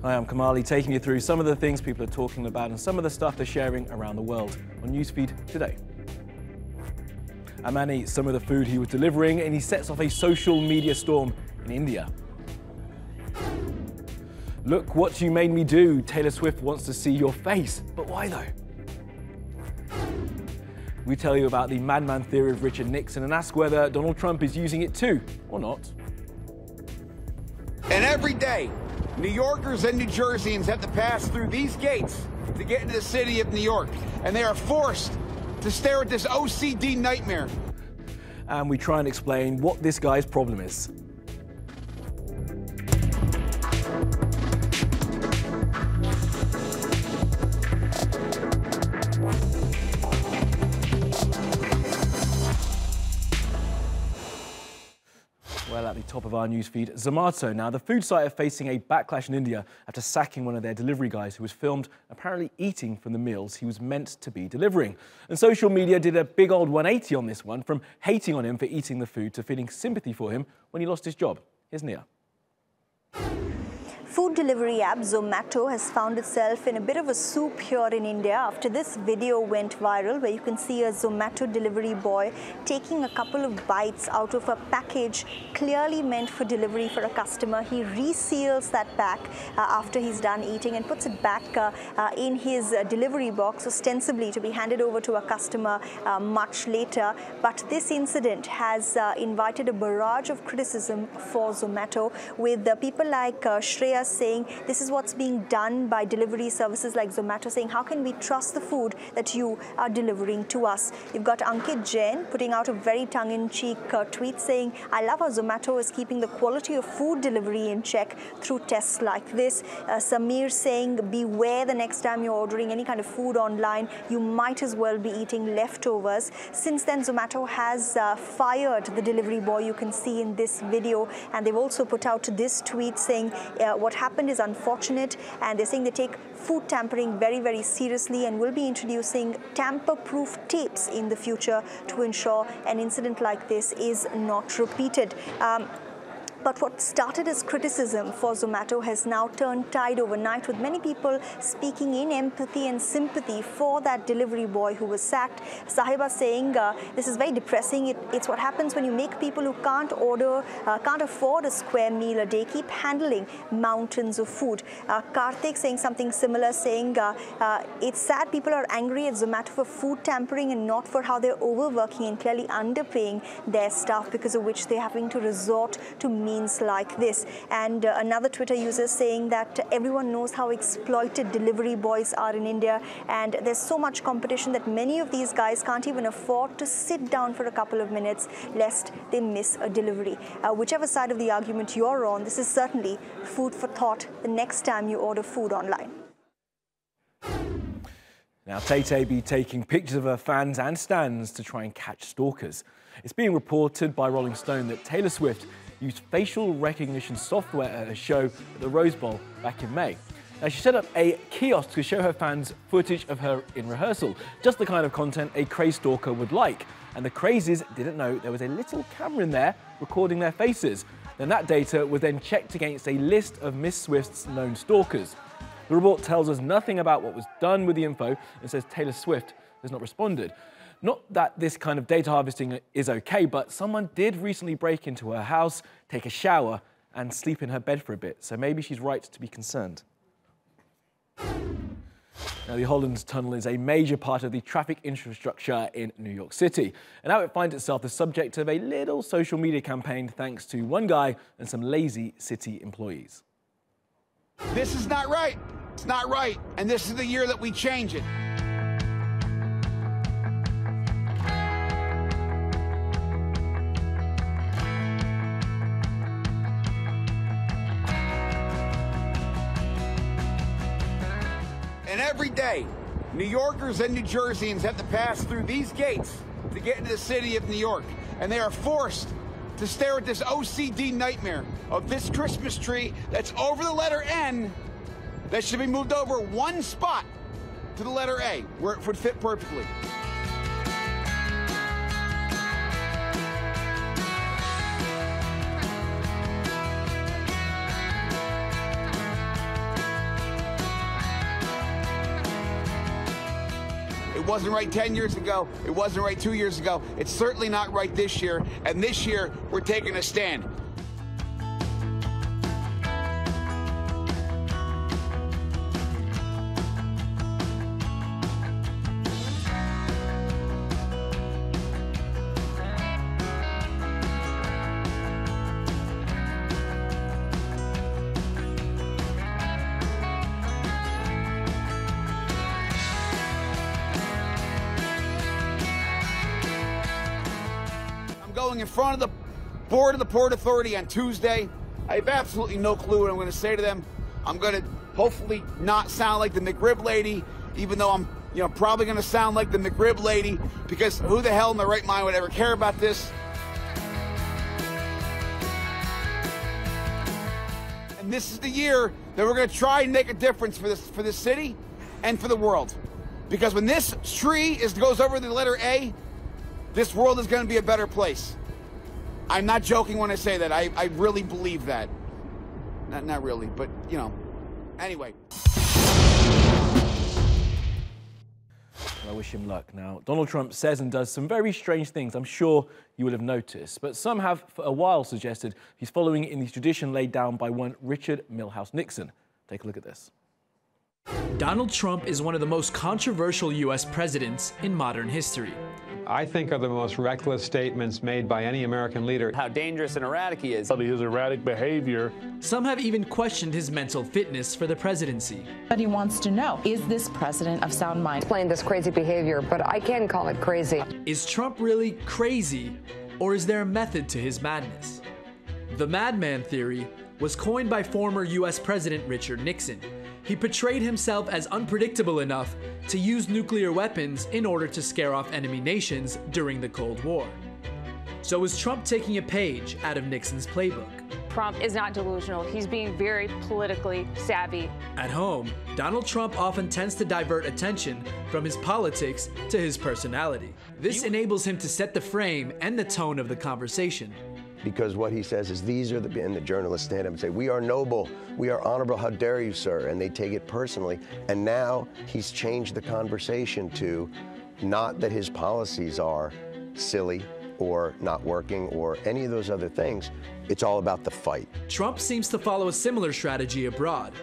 Hi, I'm Kamali, taking you through some of the things people are talking about and some of the stuff they're sharing around the world on NewsFeed today. A man eats some of the food he was delivering and he sets off a social media storm in India. Look what you made me do. Taylor Swift wants to see your face. But why though? We tell you about the madman theory of Richard Nixon and ask whether Donald Trump is using it too or not. And every day, New Yorkers and New Jerseyans have to pass through these gates to get into the city of New York, and they are forced to stare at this OCD nightmare. And we try and explain what this guy's problem is. Well, at the top of our newsfeed, Zomato. Now, the food site are facing a backlash in India after sacking one of their delivery guys who was filmed apparently eating from the meals he was meant to be delivering. And social media did a big old 180 on this one, from hating on him for eating the food to feeling sympathy for him when he lost his job. Here's Nia. Food delivery app Zomato has found itself in a bit of a soup here in India after this video went viral, where you can see a Zomato delivery boy taking a couple of bites out of a package clearly meant for delivery for a customer. He reseals that pack after he's done eating and puts it back in his delivery box, ostensibly to be handed over to a customer much later. But this incident has invited a barrage of criticism for Zomato, with people like Shreya saying this is what's being done by delivery services like Zomato, saying how can we trust the food that you are delivering to us. You've got Ankit Jain putting out a very tongue-in-cheek tweet saying, I love how Zomato is keeping the quality of food delivery in check through tests like this. Samir saying, beware the next time you're ordering any kind of food online, you might as well be eating leftovers. Since then, Zomato has fired the delivery boy you can see in this video, and they've also put out this tweet saying what happened is unfortunate, and they're saying they take food tampering very, very seriously and will be introducing tamper-proof tapes in the future to ensure an incident like this is not repeated. But what started as criticism for Zomato has now turned tide overnight, with many people speaking in empathy and sympathy for that delivery boy who was sacked. Sahiba saying this is very depressing. It's what happens when you make people who can't afford a square meal a day keep handling mountains of food. Karthik saying something similar, saying it's sad people are angry at Zomato for food tampering and not for how they're overworking and clearly underpaying their staff, because of which they're having to resort to means like this. And another Twitter user saying that everyone knows how exploited delivery boys are in India, and there's so much competition that many of these guys can't even afford to sit down for a couple of minutes lest they miss a delivery. Whichever side of the argument you're on, this is certainly food for thought the next time you order food online. Now, Tay-Tay be taking pictures of her fans and stands to try and catch stalkers. It's being reported by Rolling Stone that Taylor Swift used facial recognition software at a show at the Rose Bowl back in May. Now, she set up a kiosk to show her fans footage of her in rehearsal, just the kind of content a crazed stalker would like. And the crazies didn't know there was a little camera in there recording their faces. Then that data was then checked against a list of Miss Swift's known stalkers. The report tells us nothing about what was done with the info and says Taylor Swift has not responded. Not that this kind of data harvesting is okay, but someone did recently break into her house, take a shower, and sleep in her bed for a bit, so maybe she's right to be concerned. Now, the Holland Tunnel is a major part of the traffic infrastructure in New York City, and now it finds itself the subject of a little social media campaign thanks to one guy and some lazy city employees. This is not right. It's not right. And this is the year that we change it. And every day, New Yorkers and New Jerseyans have to pass through these gates to get into the city of New York. And they are forced to stare at this OCD nightmare of this Christmas tree that's over the letter N that should be moved over one spot to the letter A, where it would fit perfectly. wasn't right 10 years ago. It wasn't right 2 years ago. It's certainly not right this year. And this year, we're taking a stand. Going in front of the board of the Port Authority on Tuesday. I have absolutely no clue what I'm going to say to them. I'm going to hopefully not sound like the McRib lady, even though I'm probably going to sound like the McRib lady, because who the hell in their right mind would ever care about this? And this is the year that we're going to try and make a difference for this city and for the world. Because when this tree goes over the letter A, this world is going to be a better place. I'm not joking when I say that. I really believe that. Not really, but, anyway. I wish him luck. Now, Donald Trump says and does some very strange things, I'm sure you will have noticed. But some have for a while suggested he's following in the tradition laid down by one Richard Milhous Nixon. Take a look at this. Donald Trump is one of the most controversial U.S. presidents in modern history. I think are the most reckless statements made by any American leader. How dangerous and erratic he is. His erratic behavior. Some have even questioned his mental fitness for the presidency. But he wants to know, is this president of sound mind? Explain this crazy behavior, but I can call it crazy. Is Trump really crazy, or is there a method to his madness? The madman theory was coined by former U.S. President Richard Nixon. He portrayed himself as unpredictable enough to use nuclear weapons in order to scare off enemy nations during the Cold War. So is Trump taking a page out of Nixon's playbook? Trump is not delusional. He's being very politically savvy. At home, Donald Trump often tends to divert attention from his politics to his personality. This enables him to set the frame and the tone of the conversation. Because what he says is and the journalists stand up and say, we are noble, we are honorable, how dare you, sir? And they take it personally. And now he's changed the conversation to not that his policies are silly or not working or any of those other things. It's all about the fight. Trump seems to follow a similar strategy abroad.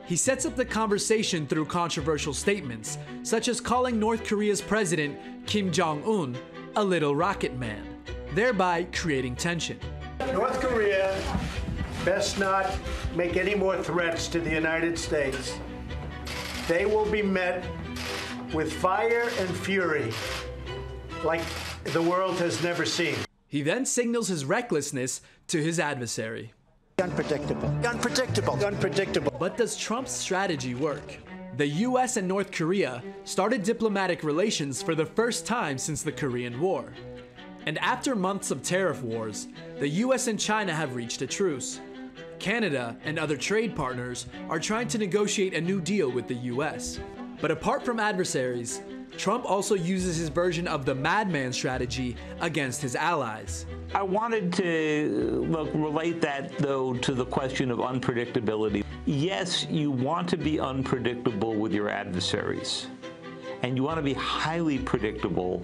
He sets up the conversation through controversial statements, such as calling North Korea's president, Kim Jong-un, a little rocket man, thereby creating tension. North Korea best not make any more threats to the United States. They will be met with fire and fury like the world has never seen. He then signals his recklessness to his adversary. Unpredictable, unpredictable, unpredictable. But does Trump's strategy work? The US and North Korea started diplomatic relations for the first time since the Korean War. And after months of tariff wars, the US and China have reached a truce. Canada and other trade partners are trying to negotiate a new deal with the US. But apart from adversaries, Trump also uses his version of the madman strategy against his allies. I wanted to relate that, though, to the question of unpredictability. Yes, you want to be unpredictable with your adversaries, and you want to be highly predictable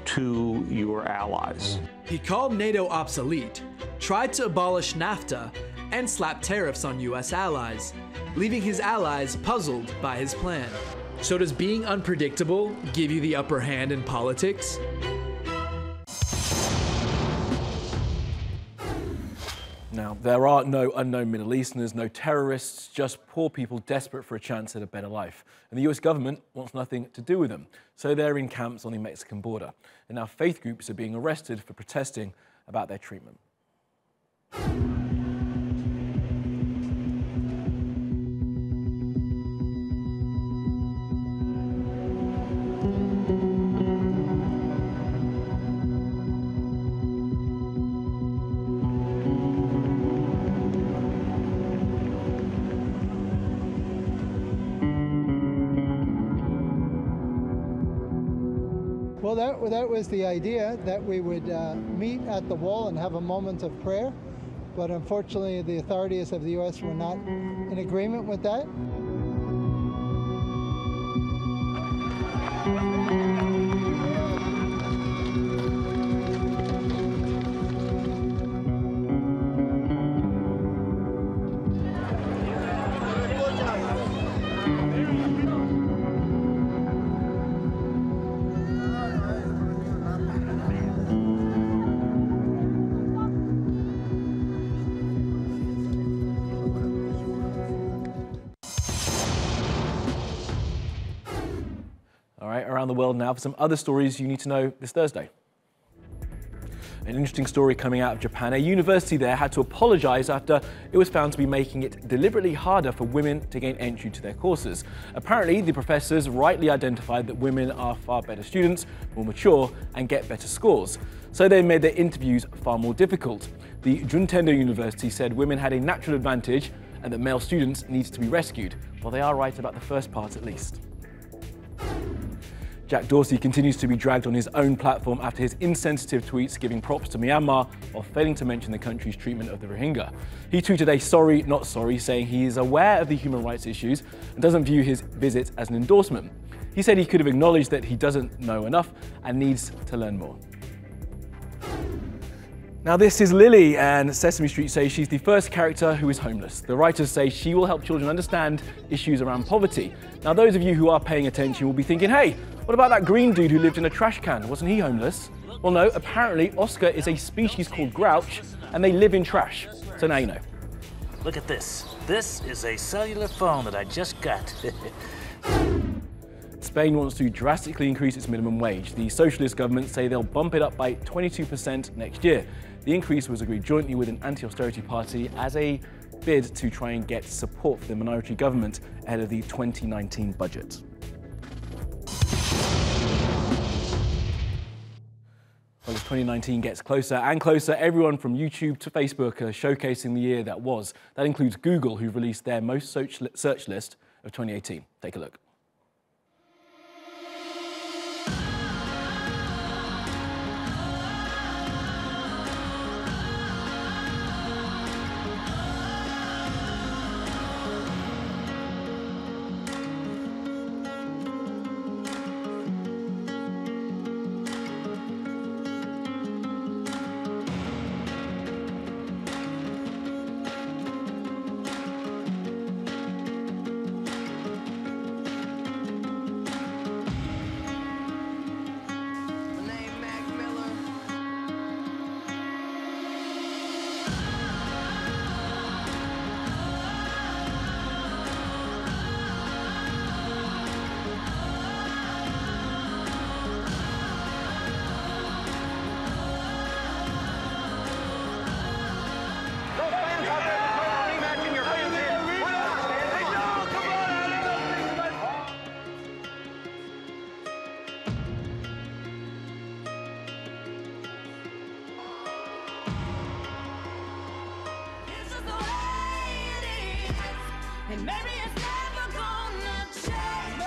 to your allies. He called NATO obsolete, tried to abolish NAFTA, and slapped tariffs on US allies, leaving his allies puzzled by his plan. So does being unpredictable give you the upper hand in politics? Now, there are no unknown Middle Easterners, no terrorists, just poor people desperate for a chance at a better life. And the US government wants nothing to do with them, so they're in camps on the Mexican border. And now faith groups are being arrested for protesting about their treatment. Well, that was the idea, that we would meet at the wall and have a moment of prayer. But unfortunately, the authorities of the U.S. were not in agreement with that. around the world now for some other stories you need to know this Thursday. An interesting story coming out of Japan. A university there had to apologize after it was found to be making it deliberately harder for women to gain entry to their courses. Apparently, the professors rightly identified that women are far better students, more mature, and get better scores. So they made their interviews far more difficult. The Juntendo University said women had a natural advantage and that male students needed to be rescued. Well, they are right about the first part at least. Jack Dorsey continues to be dragged on his own platform after his insensitive tweets giving props to Myanmar while failing to mention the country's treatment of the Rohingya. He tweeted a sorry, not sorry, saying he is aware of the human rights issues and doesn't view his visit as an endorsement. He said he could have acknowledged that he doesn't know enough and needs to learn more. Now this is Lily, and Sesame Street says she's the first character who is homeless. The writers say she will help children understand issues around poverty. Now those of you who are paying attention will be thinking, hey, what about that green dude who lived in a trash can? Wasn't he homeless? Well no, apparently Oscar is a species called grouch and they live in trash. So now you know. Look at this. This is a cellular phone that I just got. Spain wants to drastically increase its minimum wage. The socialist government say they'll bump it up by 22% next year. The increase was agreed jointly with an anti-austerity party as a bid to try and get support for the minority government ahead of the 2019 budget. Well, as 2019 gets closer and closer, everyone from YouTube to Facebook are showcasing the year that was. That includes Google, who released their most search list of 2018. Take a look. And maybe it's never gonna change.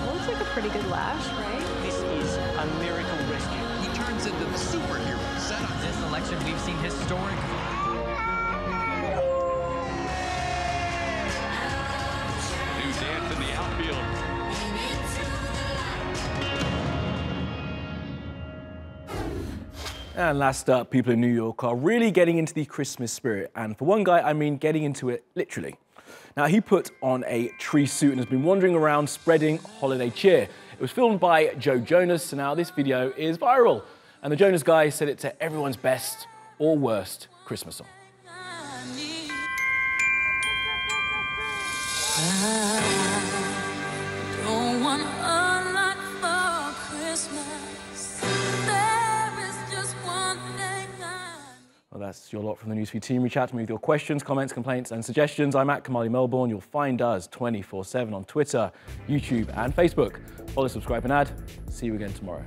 Looks like a pretty good lash, right? This is a miracle rescue. He turns into the superhero. Set up this election, we've seen historic. Dance in the outfield. And last up, people in New York are really getting into the Christmas spirit. And for one guy, I mean getting into it literally. Now, he put on a tree suit and has been wandering around spreading holiday cheer. It was filmed by Joe Jonas, so now this video is viral. And the Jonas guy said it to everyone's best or worst Christmas song. Don't want a lot for Christmas. There is just one thing Well, that's your lot from the NewsFeed team. Reach out to me with your questions, comments, complaints and suggestions. I'm at Kamali Melbourne. You'll find us 24/7 on Twitter, YouTube and Facebook. Follow, subscribe and add. See you again tomorrow.